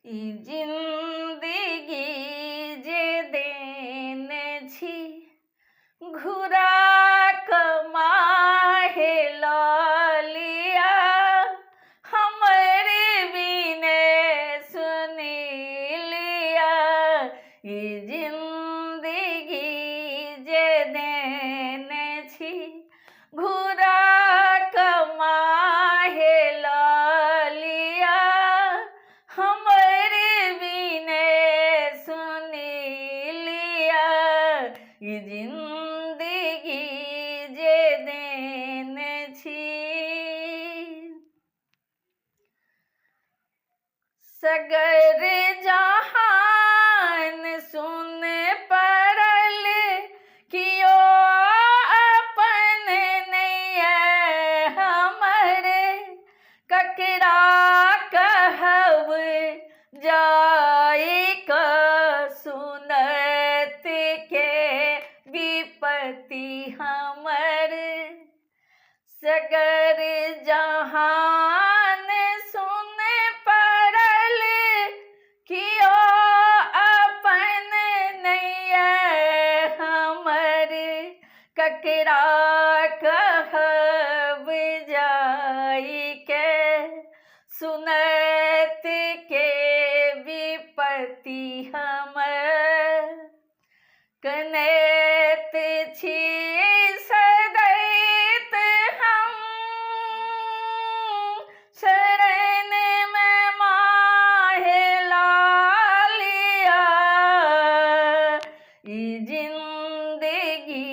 ई जिंदगी जे देने छी घुरा कमाहे लिया हमरे बिने सुनी लिया। ई जिंदगी जे देने छी घुरा कमाहे लिया हमरे बिने सुनी लिया। ई जिंदगी जे देने छी सगर जहान सुन पड़ल कियो अपन नहीं हमरे ककरा कहब जाई क सुनत के विपत्ति हमर। सगर जहान सुन पड़ल कियो अपन नहीं हमर ककरा कहब जाई के सुनत के विपत्ति हमर। कनैत छी सदैत हम शरण में माहे लिया। ई जिंदगी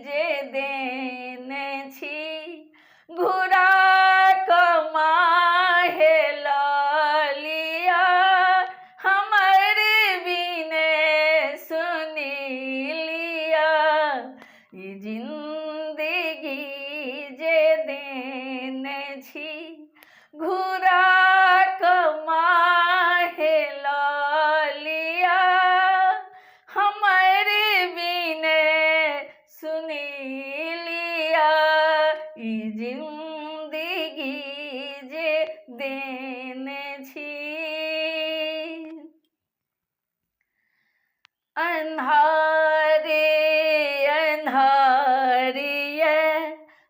जे देने छी घुरा कमाहे लिया हमरे बिने सुनी लिया। ई जिंदगी जे देने छी घुरा कमाहे लिया हमरे बिने सुनी लिया। ई जिंदगी जे देने छी अन्हारे अन्हारिए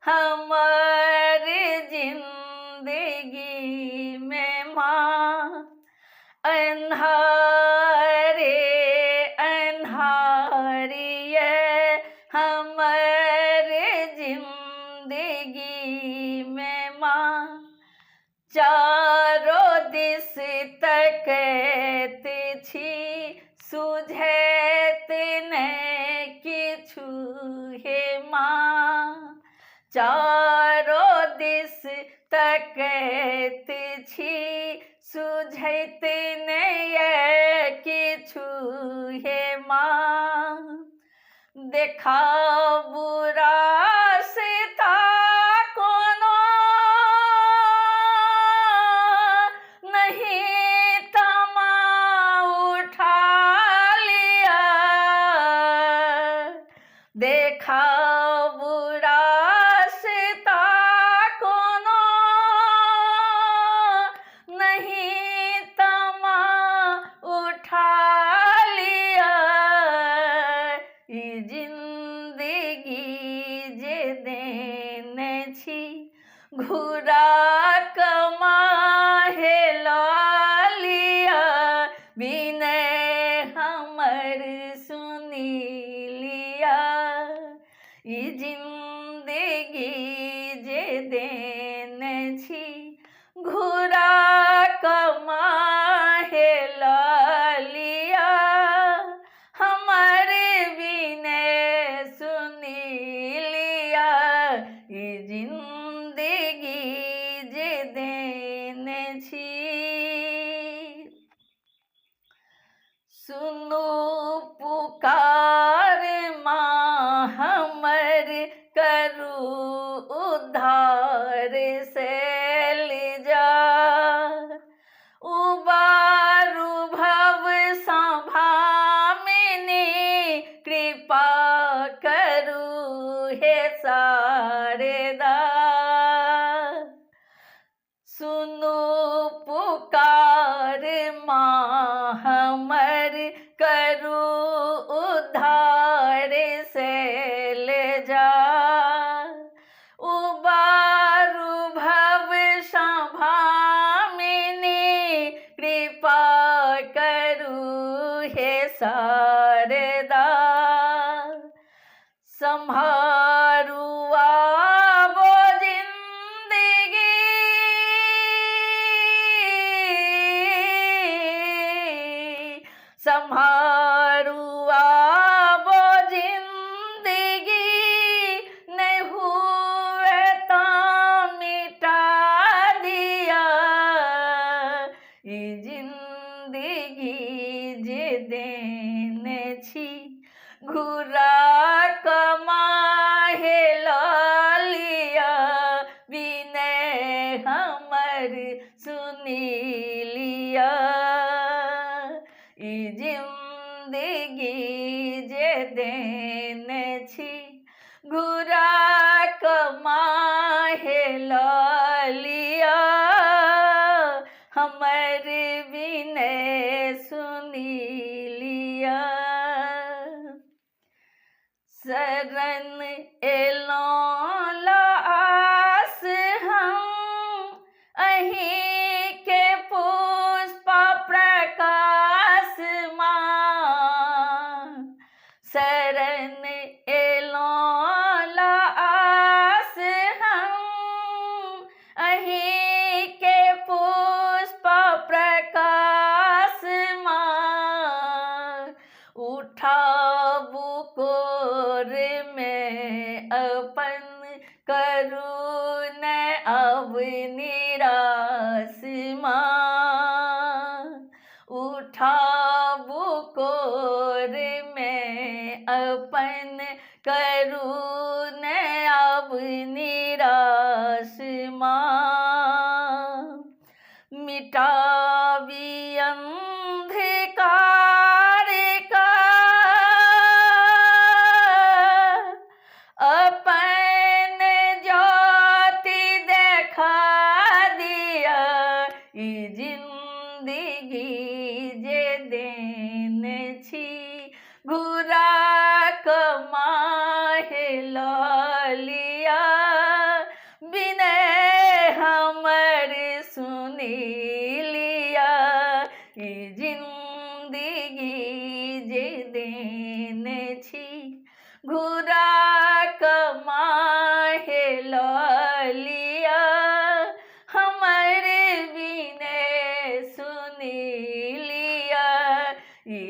हमारे जिंदगी में माँ। अन्हारे अन्हारिए हमारे जिंदगी में माँ। चारों दिस तकैत छी सुझैत नहीं किछु हे माँ। चारों दिस तकैत छी सुझैत नहीं किछु हे माँ। देखाबू रास्ता कोनो नहीं तमा उठा लिया। देखाबू रास्ता कोनो नहीं तमा उठा लिया। ई जिंदगी जे देने छी घुरा कमाहे लिया बिने हमर सुनी लिया। ई जिंदगी जे देने छी घुरा कमाहे लिया हमरे बिने सुनी लिया। ई जिंदगी जे देने छी सुनु पुकार माँ हमर करू उद्धार से ले जा। उबारू भव संभामिनी कृपा करू हे शारदा। सुनु पुकार माँ हमर करू उद्धार से ले जा। उबारू भव संभामिनी कृपा करू हे शारदा। संभारू आवो जिंदगी संभारू आवो जिंदगी नहीं हुए तो मिटा दिया। ये जिंदगी जे देने छी घुरा कमाहे लिया। विनय हमर सुनी लिया। ई जिंदगी जे देने छी घुरा कमाहे लिया। हमर विनय सुनी लिया। शरण एलों लास हम अहीं के पुष्प प्रकाश माँ। शरण एलों लास हम अहीं के पुष्प प्रकाश माँ। उठाबू कोर में अपन करू न अब निराश माँ। उठाबू कोर में अपन करू न अब निराश माँ। मिटावी अंधकार का अपन ज्योति देखा दिया। ई जिंदगी जे देने छी घुरा कमाहे लिया। विनय हमर सुनी लिया। ई जिंदगी जे देने छी घुरा कमाहे लिया। हमर विनय सुनी लिया। ई